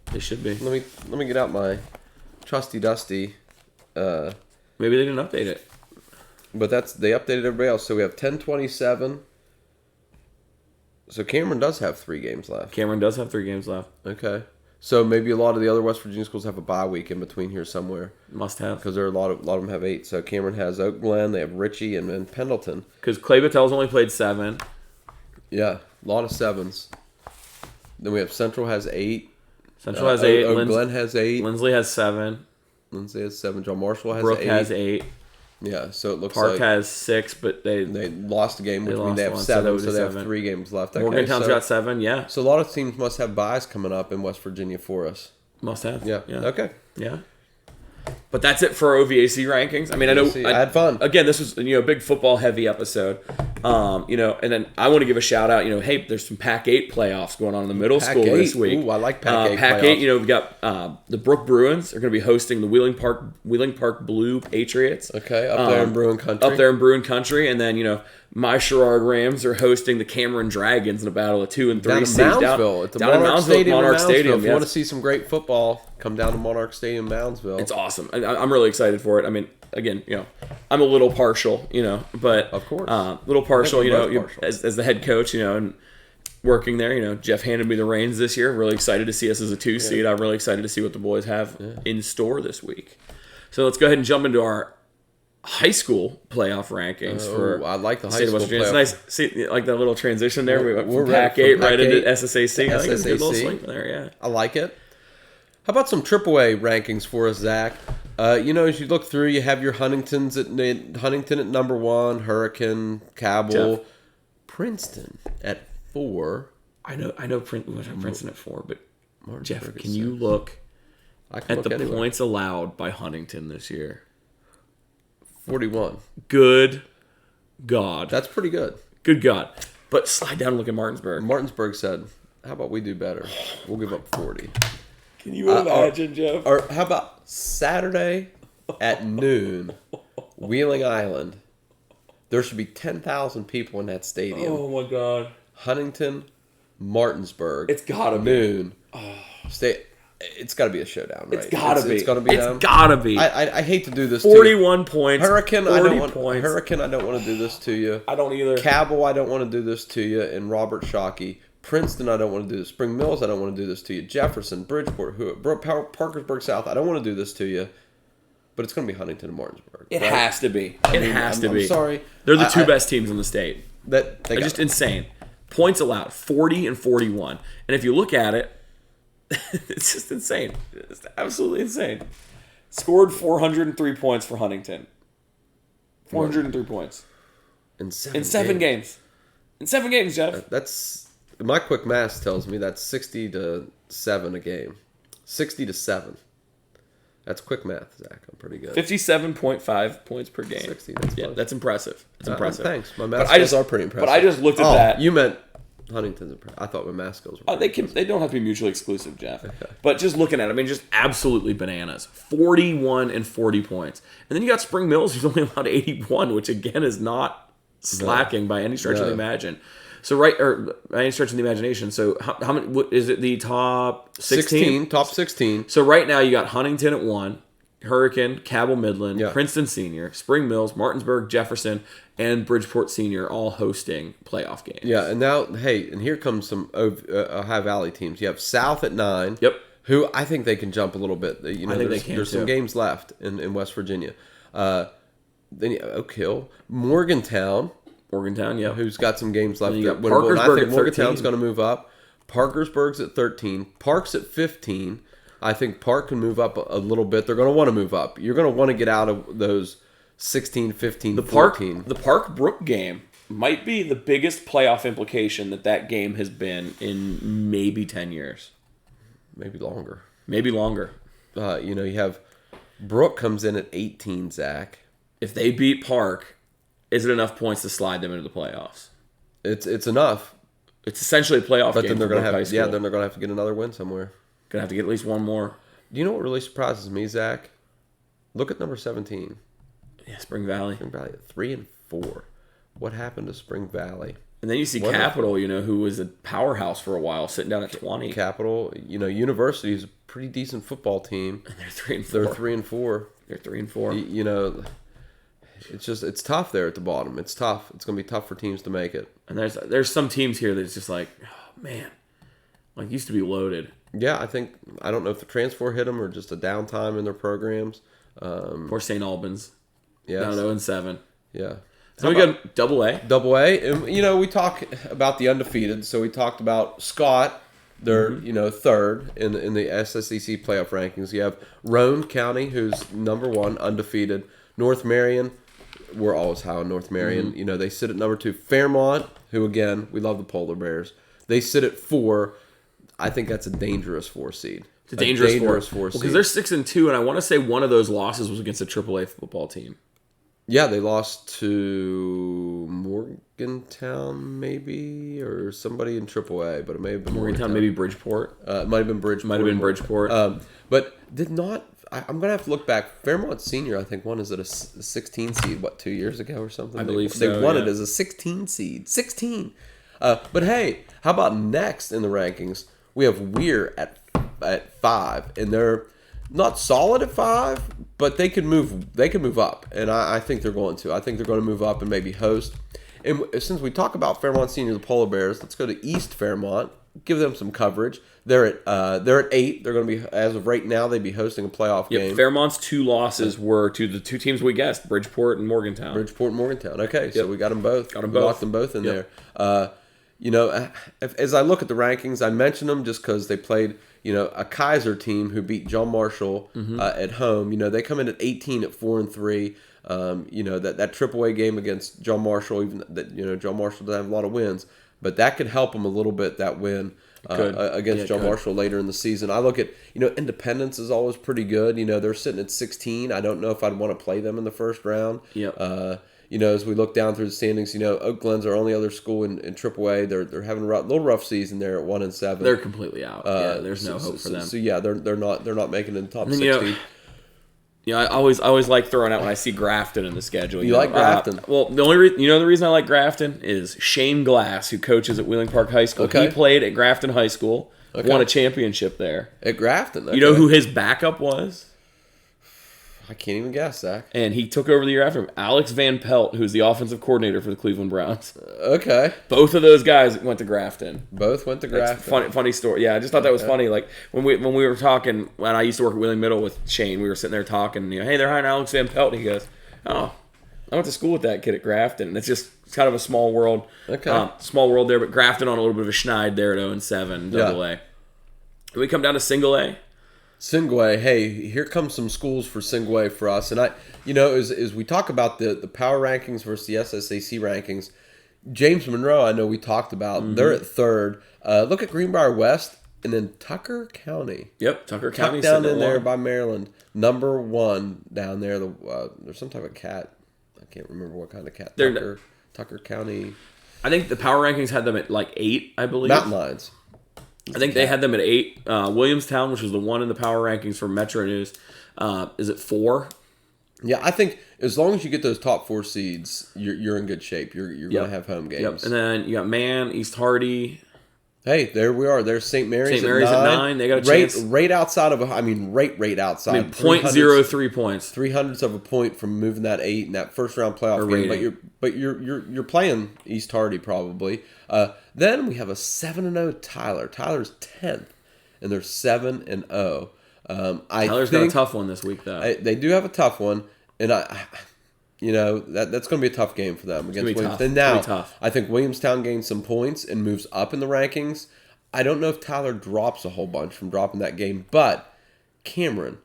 They should be. Let me get out my trusty dusty. Maybe they didn't update it. But they updated everybody else. So we have 10-27. So Cameron does have 3 games left. Cameron does have 3 games left. Okay. So maybe a lot of the other West Virginia schools have a bye week in between here somewhere. Must have. Because there are a lot of them have 8. So Cameron has Oak Glen, they have Ritchie, and then Pendleton. Because Clay Battel's only played 7. Yeah, a lot of 7s. Then we have Central has 8. Central has 8. Oak Glen has 8. Lindsley has 7. Lindsay has 7. John Marshall has 8. Brooke has 8. Yeah, so it looks Park like has 6, but they lost a game, which means they have 7, so they have 3 games left. Morgantown's got 7, yeah. So a lot of teams must have byes coming up in West Virginia for us. Must have. Yeah. Okay. Yeah. But that's it for our OVAC rankings. I mean, I know I had fun. Again, this was a big football heavy episode. And then I want to give a shout out. Hey, there's some Pac-8 playoffs going on in the middle school this week. Ooh, I like Pac-8. Pac-8. We've got the Brook Bruins are going to be hosting the Wheeling Park Blue Patriots. Okay, up there in Bruin Country. And then my Sherrard Rams are hosting the Cameron Dragons in a battle of 2 and 3 seeds down in Moundsville. At the Monarch Stadium. If you want to see some great football, come down to Monarch Stadium, Moundsville. It's awesome. I'm really excited for it. I mean, again, I'm a little partial, but of course, little partial, as the head coach, and working there, Jeff handed me the reins this year. Really excited to see us as a 2 seed. I'm really excited to see what the boys have in store this week. So let's go ahead and jump into our high school playoff rankings for I like the high school playoff. It's nice, see like that little transition there. We went from Pac-8 right into SSAC. I think it's a good little swing there, yeah. I like it. How about some AAA rankings for us, Zach? As you look through, you have your Huntington at number 1, Hurricane, Cabell, Jeff. Princeton at 4. I know Princeton at 4, but Jeff, can you 6. look at the anywhere. points allowed by Huntington this year? 41. Good God. That's pretty good. Good God. But slide down and look at Martinsburg. Martinsburg said, how about we do better? We'll give up 40. Can you imagine, Jeff? Or how about Saturday at noon, Wheeling Island? There should be 10,000 people in that stadium. Oh, my God. Huntington, Martinsburg. It's gotta be. Noon. It's got to be a showdown, right? It's gotta be. It's going to be. It's gotta be. I hate to do this. 41 points. Hurricane. 40 points. Hurricane. I don't want to do this to you. I don't either. Cabell. I don't want to do this to you. And Robert Shockey. Princeton. I don't want to do this. Spring Mills. I don't want to do this to you. Jefferson. Bridgeport. Parkersburg South. I don't want to do this to you. But it's going to be Huntington and Martinsburg. It right? has to be. It has to be. I'm sorry. They're the two best teams in the state. They're just insane. Points allowed, 40 and 41. And if you look at it, it's just insane. It's absolutely insane. Scored 403 points for Huntington. 403 points. In 7 games. In 7 games, Jeff. That's my quick math tells me that's 60 to 7 a game. 60 to 7. That's quick math, Zach. I'm pretty good. 57.5 points per game. 60. That's impressive. That's impressive. Thanks. My math skills are pretty impressive. But I just looked at that. You meant Huntington's impressive. I thought my math skills were They don't have to be mutually exclusive, Jeff. Okay. But just looking at it, I mean, just absolutely bananas. 41 and 40 points. And then you got Spring Mills, who's only allowed 81, which again is not slacking by any stretch of the imagination. So by any stretch of the imagination. So how many? What is it? The top 16? Top 16. So right now you got Huntington at 1, Hurricane, Cabell Midland, Yeah. Princeton Senior, Spring Mills, Martinsburg, Jefferson, and Bridgeport Senior all hosting playoff games. Yeah, and now, and here comes some Ohio Valley teams. You have South at 9. Yep. Who I think they can jump a little bit. I think they can There's too. some games left in West Virginia. Then you have Oak Hill, Morgantown, yeah. who's got some games left. And you got I Parkersburg think at Morgantown's 13. going to move up. Parkersburg's at 13. Park's at 15. I think Park can move up a little bit. They're going to want to move up. You're going to want to get out of those 16, 15, 14. The Park Brook game might be the biggest playoff implication that game has been in maybe 10 years. Maybe longer. You have Brook comes in at 18, Zach. If they beat Park, is it enough points to slide them into the playoffs? It's enough. It's essentially a playoff But game. then they're going going to to have then they're going to have to get another win somewhere. Going to have to get at least one more. Do you know what really surprises me, Zach? Look at number 17. Yeah, Spring Valley. Spring Valley at 3 and 4. What happened to Spring Valley? And then you see Capital, who was a powerhouse for a while, sitting down at 20. Capital, University is a pretty decent football team. And they're 3 and 4. They're 3 and 4. They're 3 and 4. It's tough there at the bottom. It's tough. It's going to be tough for teams to make it. And there's some teams here that's just like, oh, man, used to be loaded. Yeah, I don't know if the transfer hit them or just a downtime in their programs. Or St. Albans. Yes. Down 0-7. Yeah. So we got Double A. Double A. And, we talk about the undefeated. So we talked about Scott. They're, third in the SSEC playoff rankings. You have Roane County, who's number 1, undefeated. North Marion. We're always high on North Marion. Mm-hmm. They sit at number 2. Fairmont, who, again, we love the Polar Bears. They sit at 4. I think that's a dangerous 4 seed. It's a dangerous 4 seed. Because they're 6 and 2, and I want to say one of those losses was against a AAA football team. Yeah, they lost to Morgantown, maybe, or somebody in AAA, but it may have been Morgantown, maybe Bridgeport. It might have been Bridgeport. But did not. I'm gonna have to look back. Fairmont Senior, I think, won as a 16 seed. 2 years ago or something? I believe they won it as a 16 seed. 16. But hey, how about next in the rankings? We have Weir at 5, and they're not solid at 5, but they can move up, and I think they're going to. I think they're going to move up and maybe host. And since we talk about Fairmont Senior, the Polar Bears, let's go to East Fairmont. Give them some coverage. They're at 8. They're going to be, as of right now, they'd be hosting a playoff game. Fairmont's 2 losses were to the 2 teams we guessed, Bridgeport and Morgantown. Okay, so we got them both. Got them we both. locked them both in there. as I look at the rankings, I mention them just because they played, a Kaiser team who beat John Marshall at home. They come in at 18 at 4-3. That AAA game against John Marshall, even that John Marshall doesn't have a lot of wins, but that could help them a little bit. That win against John Marshall later in the season. I look at Independence is always pretty good. They're sitting at 16. I don't know if I'd want to play them in the first round. Yep. As we look down through the standings, Oak Glen's our only other school in AAA. They're having a little rough season there at 1-7. They're completely out. There's no hope for them. So yeah, they're not making it in the top 16. I always like throwing out when I see Grafton in the schedule. You like Grafton? Well, the reason I like Grafton is Shane Glass, who coaches at Wheeling Park High School. Okay. He played at Grafton High School, won a championship there. At Grafton, okay. You know who his backup was? I can't even guess, Zach. And he took over the year after him. Alex Van Pelt, who's the offensive coordinator for the Cleveland Browns. Okay. Both of those guys went to Grafton. Both went to Grafton. That's funny story. Yeah, I just thought that was funny. Like when we were talking, when I used to work at Wheeling Middle with Shane, we were sitting there talking. Hey, they're hiring Alex Van Pelt. And he goes, "Oh, I went to school with that kid at Grafton." And it's kind of a small world. Okay. Small world there, but Grafton on a little bit of a schneid there at 0-7, Double A. Then we come down to Single A. Singway, hey, here comes some schools for Singway for us. And as we talk about the power rankings versus the SSAC rankings, James Monroe, I know we talked about, they're at 3rd. Look at Greenbrier West and then Tucker County. Yep, Tucker County down in there by Maryland. Number 1 down there. There's some type of cat. I can't remember what kind of cat. Tucker County. I think the power rankings had them at like 8, I believe. Mountain Lions. I think they had them at 8. Williamstown, which was the one in the power rankings for Metro News, is at 4. Yeah, I think as long as you get those top 4 seeds, you're in good shape. You're going to have home games. Yep. And then you got Man, East Hardy. Hey, there we are. There's St. Mary's. St. Mary's at 9. They got a chance. Right outside of rate outside. 0.03 points. 300ths of a point from moving that 8 in that first round playoff game. But you're playing East Hardy probably. Then we have a 7-0 Tyler. Tyler's 10th, and they're 7-0. Tyler's got a tough one this week, though. They do have a tough one, and that's going to be a tough game for them against Williamstown. Now, I think Williamstown gains some points and moves up in the rankings. I don't know if Tyler drops a whole bunch from dropping that game, but Cameron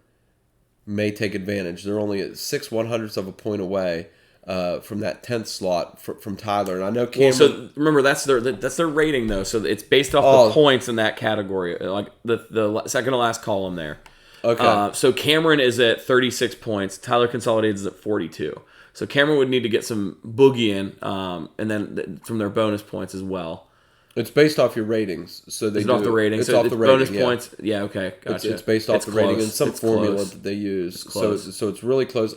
may take advantage. They're only at 6/100ths of a point away from that 10th slot from Tyler, and I know Cameron. Well, so remember that's their rating though, so it's based off the points in that category, like the second to last column there. Okay. So Cameron is at 36 points. Tyler Consolidated is at 42. So Cameron would need to get some boogie in, and then from their bonus points as well. It's based off your ratings, so they off the rating. It's so off the rating. Bonus points. Yeah, okay, gotcha. It's based off the rating and some formula close. that they use. So it's really close.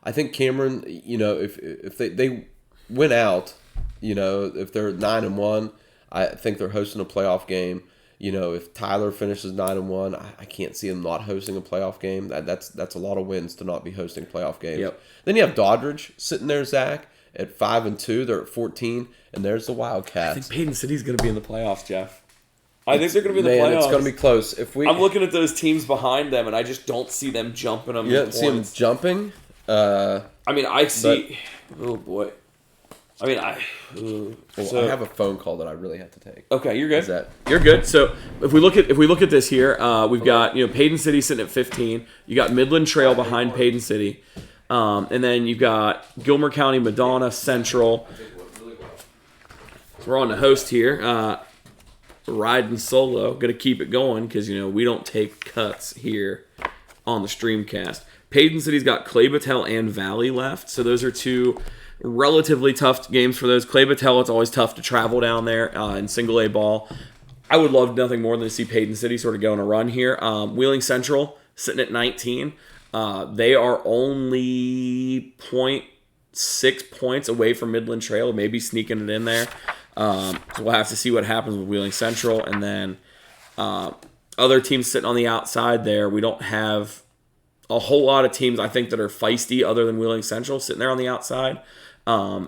I think Cameron, if they win out, if they're 9-1, I think they're hosting a playoff game. If Tyler finishes 9-1, I can't see him not hosting a playoff game. That's a lot of wins to not be hosting playoff games. Yep. Then you have Doddridge sitting there, Zach, at 5-2. They're at 14, and there's the Wildcats. I think Payton City's going to be in the playoffs, Jeff. I think they're going to be in the playoffs. It's going to be close. I'm looking at those teams behind them, and I just don't see them jumping them. You don't see them jumping? I see. Oh boy. I have a phone call that I really have to take. Okay, you're good. You're good. So if we look at this here, we've got Payton City sitting at 15. You got Midland Trail behind Payton City, and then you've got Gilmer County, Madonna, Central. So we're on the host here, riding solo. Got to keep it going because we don't take cuts here on the Streamcast. Payton City's got Clay Battelle and Valley left, so those are two relatively tough games for those. Clay Battelle, it's always tough to travel down there in single A ball. I would love nothing more than to see Payton City sort of go on a run here. Wheeling Central sitting at 19. They are only 0.6 points away from Midland Trail, maybe sneaking it in there. So we'll have to see what happens with Wheeling Central. And then other teams sitting on the outside there. We don't have a whole lot of teams, I think, that are feisty other than Wheeling Central sitting there on the outside. Valley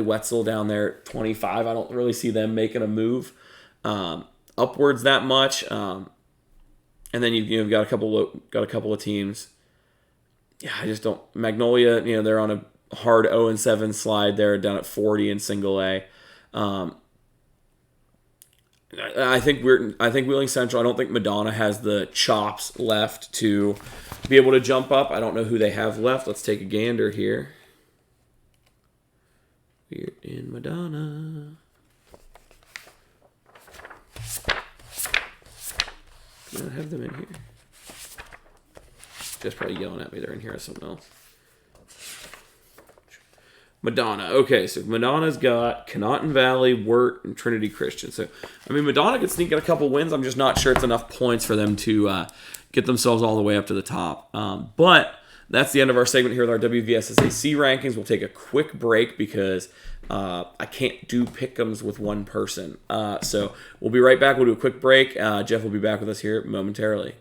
Wetzel down there at 25. I don't really see them making a move upwards that much. And then you've got a couple of teams. Yeah, I just don't. Magnolia, they're on a hard 0-7 slide there, down at 40 in single A. I think Wheeling Central. I don't think Madonna has the chops left to be able to jump up. I don't know who they have left. Let's take a gander here. We're in Madonna. I don't have them in here. Just probably yelling at me. They're in here as something else. Madonna. Okay, so Madonna's got Connaughton Valley, Wirt, and Trinity Christian. So, I mean, Madonna could sneak in a couple wins. I'm just not sure it's enough points for them to get themselves all the way up to the top. But that's the end of our segment here with our WVSSAC rankings. We'll take a quick break because I can't do pick'ems with one person. So we'll be right back. We'll do a quick break. Jeff will be back with us here momentarily.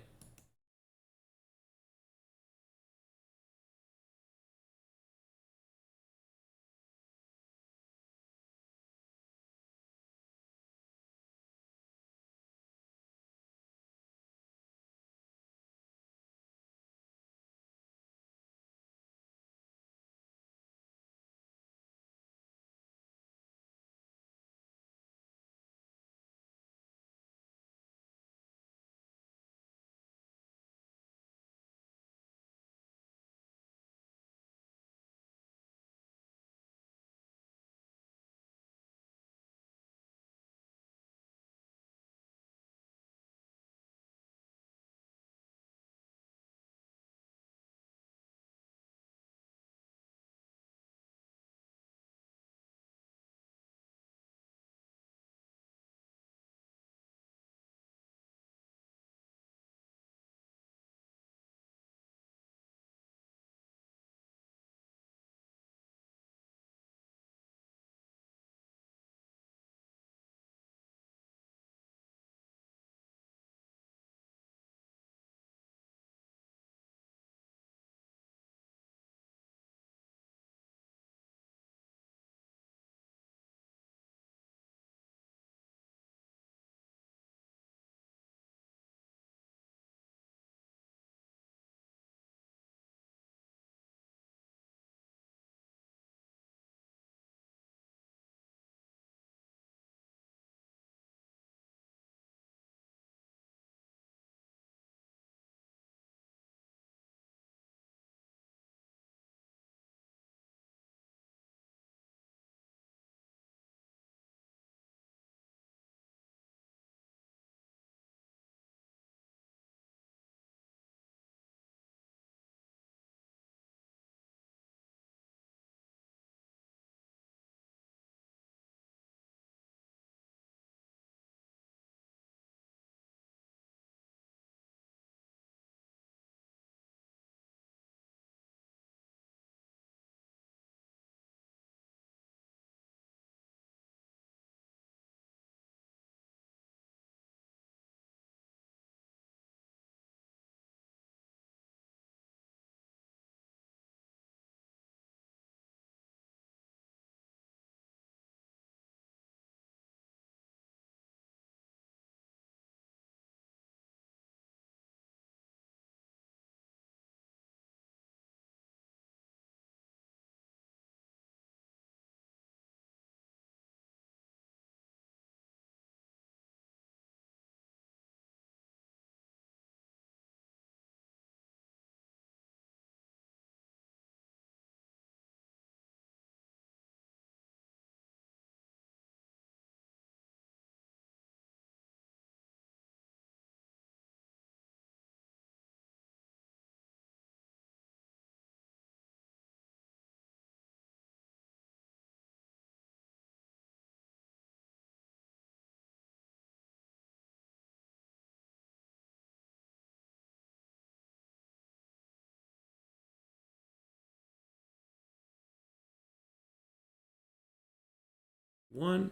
One.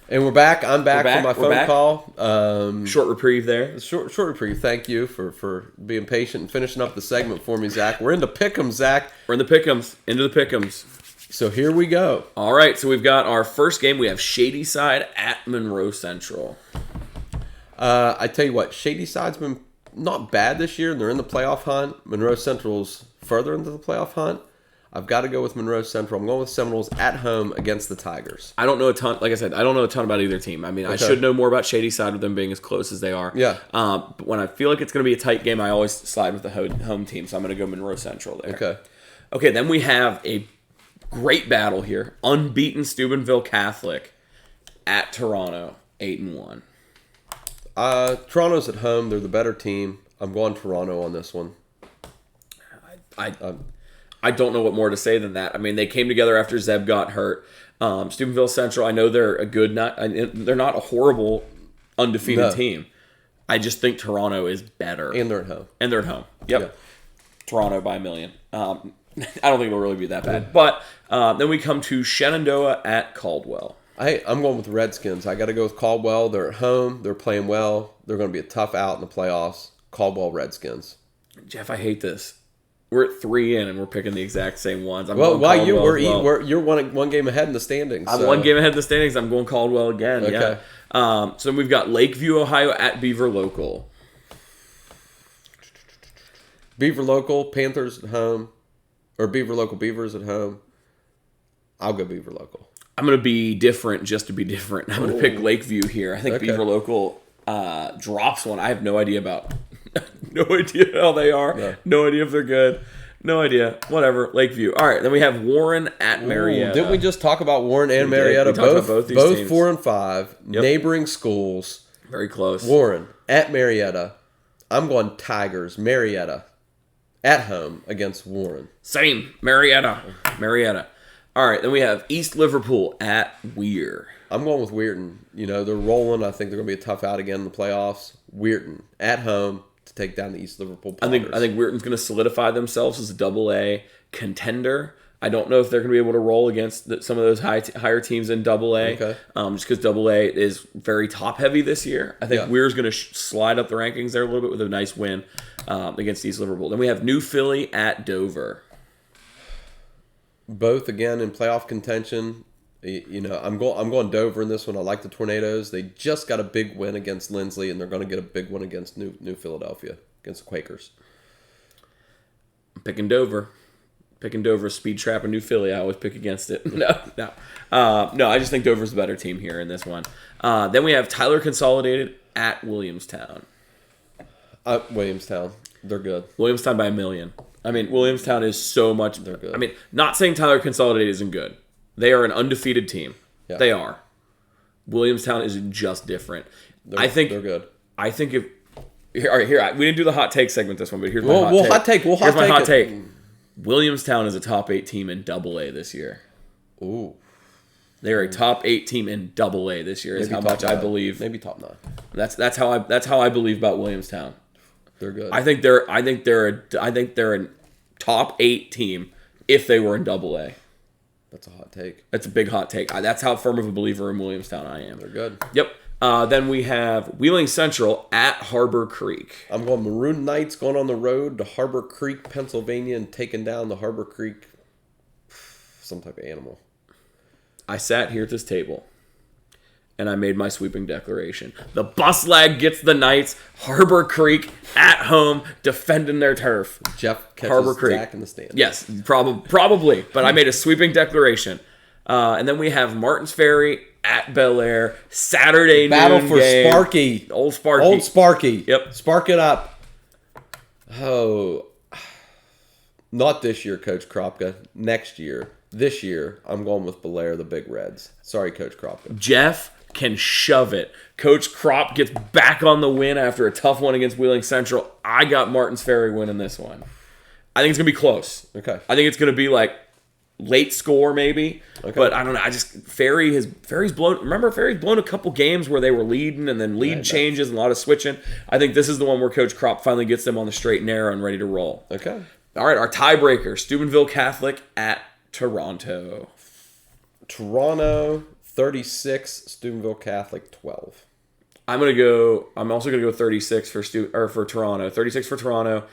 And we're back. I'm back from my phone call. Short reprieve there. Short reprieve. Thank you for being patient and finishing up the segment for me, Zach. We're into pick'ems, Zach. We're in the pick'ems. Into the pick'ems. So here we go. All right. So we've got our first game. We have Shady Side at Monroe Central. I tell you what, Shady Side's been not bad this year, and they're in the playoff hunt. Monroe Central's further into the playoff hunt. I've got to go with Monroe Central. I'm going with Seminoles at home against the Tigers. I don't know a ton. Like I said, I don't know a ton about either team. I mean, I should know more about Shady Side with them being as close as they are. Yeah. But when I feel like it's going to be a tight game, I always slide with the home team. So I'm going to go Monroe Central there. Okay. Okay, then we have a great battle here. Unbeaten Steubenville Catholic at Toronto, 8-1. Toronto's at home. They're the better team. I'm going Toronto on this one. I don't know what more to say than that. I mean, they came together after Zeb got hurt. Steubenville Central, I know they're they're not a horrible undefeated team. I just think Toronto is better. And they're at home. Yep. Yeah. Toronto by 1 million. I don't think it'll really be that bad. But then we come to Shenandoah at Caldwell. I'm going with the Redskins. I got to go with Caldwell. They're at home. They're playing well. They're going to be a tough out in the playoffs. Caldwell Redskins. Jeff, I hate this. We're at 3 in and we're picking the exact same ones. You're one game ahead in the standings. I'm one game ahead in the standings. I'm going Caldwell again. Okay. Yeah. So we've got Lakeview, Ohio at Beaver Local. Beaver Local, Panthers at home. Or Beaver Local, Beavers at home. I'll go Beaver Local. I'm going to be different just to be different. I'm going to pick Lakeview here. I think Beaver Local drops one I have no idea about. No idea how they are. No idea if they're good. No idea. Whatever. Lakeview. All right. Then we have Warren at Marietta. Didn't we just talk about Warren and Marietta? Both teams. 4 and 5. Yep. Neighboring schools. Very close. Warren at Marietta. I'm going Tigers. Marietta at home against Warren. Same. Marietta. All right. Then we have East Liverpool at Weir. I'm going with Weirton. They're rolling. I think they're going to be a tough out again in the playoffs. Weirton at home to take down the East Liverpool Potters. I think Weirton's going to solidify themselves as a AA contender. I don't know if they're going to be able to roll against some of those higher teams in AA. Okay. Just because AA is very top heavy this year. I think Weir's going to slide up the rankings there a little bit with a nice win against East Liverpool. Then we have New Philly at Dover. Both again in playoff contention. I'm going Dover in this one. I like the Tornadoes. They just got a big win against Lindsley, and they're going to get a big one against New Philadelphia, against the Quakers. I'm picking Dover. Speed trap and New Philly. I always pick against it. No. I just think Dover's the better team here in this one. Then we have Tyler Consolidated at Williamstown. Williamstown. They're good. Williamstown by 1 million. I mean, Williamstown is so much. They're good. I mean, not saying Tyler Consolidated isn't good. They are an undefeated team. Yeah. They are. Williamstown is just different. They're good. I think if here, we didn't do the hot take segment this one, but here's my hot take. Here's my hot take. Williamstown is a top 8 team in AA this year. Ooh. They're a top 8 team in AA this year. Is how much I believe. Maybe top 9. That's how I believe about Williamstown. They're good. I think they're a top 8 team if they were in AA. That's a hot take. That's a big hot take. That's how firm of a believer in Williamstown I am. They're good. Yep. Then we have Wheeling Central at Harbor Creek. I'm going Maroon Knights going on the road to Harbor Creek, Pennsylvania, and taking down the Harbor Creek, some type of animal. I sat here at this table, and I made my sweeping declaration. The bus lag gets the Knights. Harbor Creek at home, defending their turf. Jeff catches Harbor Creek. Zach in the stand. Yes, probably. But I made a sweeping declaration. And then we have Martins Ferry at Bel Air. Saturday Battle noon for game. Sparky. Old Sparky. Old Sparky. Yep. Spark it up. Oh. Not this year, Coach Kropka. Next year. This year, I'm going with Bel Air, the Big Reds. Sorry, Coach Kropka. Jeff can shove it. Coach Krop gets back on the win after a tough one against Wheeling Central. I got Martins Ferry winning this one. I think it's going to be close. Okay. I think it's going to be like late score maybe. Okay. But I don't know. Ferry's blown. Remember, Ferry's blown a couple games where they were leading and then lead changes and a lot of switching. I think this is the one where Coach Krop finally gets them on the straight and narrow and ready to roll. Okay. All right, our tiebreaker, Steubenville Catholic at Toronto. Toronto 36, Steubenville Catholic 12. I'm also gonna go 36 for Toronto. 36 for Toronto,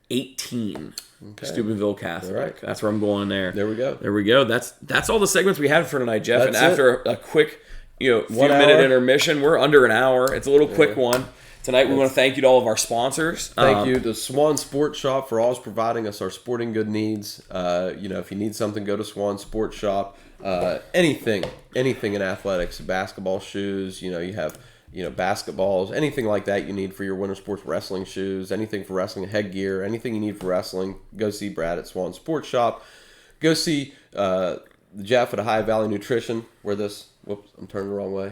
18. Okay. Steubenville Catholic. All right. That's where I'm going there. There we go. That's all the segments we had for tonight, Jeff. That's and after a quick, few minute intermission, we're under an hour. It's a little quick one. tonight we want to thank you to all of our sponsors. Thank you to Swan Sports Shop for always providing us our sporting good needs. If you need something, go to Swan Sports Shop. Anything in athletics, basketball shoes, you have, basketballs, anything like that you need for your winter sports, wrestling shoes, anything for wrestling, headgear, anything you need for wrestling, go see Brad at Swan Sports Shop. Go see Jeff at Ohio Valley Nutrition, where this, whoops, I'm turning the wrong way.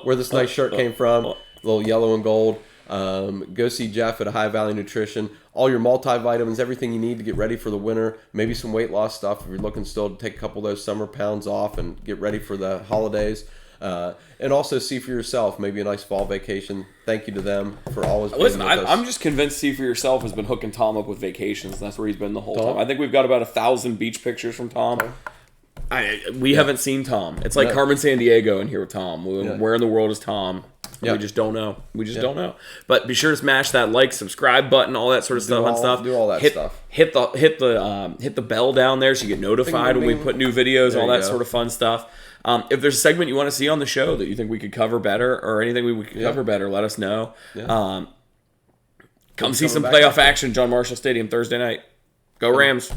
Where this nice shirt came from, a little yellow and gold. Go see Jeff at Ohio Valley Nutrition. All your multivitamins, everything you need to get ready for the winter. Maybe some weight loss stuff if you're looking still to take a couple of those summer pounds off and get ready for the holidays. And also see for yourself, maybe a nice fall vacation. Thank you to them for always being with us. I'm just convinced See For Yourself has been hooking Tom up with vacations. That's where he's been the whole time. I think we've got about 1,000 beach pictures from Tom. We haven't seen Tom. It's like Carmen Sandiego in here with Tom. Where in the world is Tom? We just don't know. Don't know. But be sure to smash that like, subscribe button, all that sort of stuff. Do all that stuff. Hit the bell down there so you get notified when we put new videos, all that sort of fun stuff. If there's a segment you want to see on the show that you think we could cover better, or anything we could cover better, let us know. Yeah. Come see some playoff action, John Marshall Stadium Thursday night. Go Rams.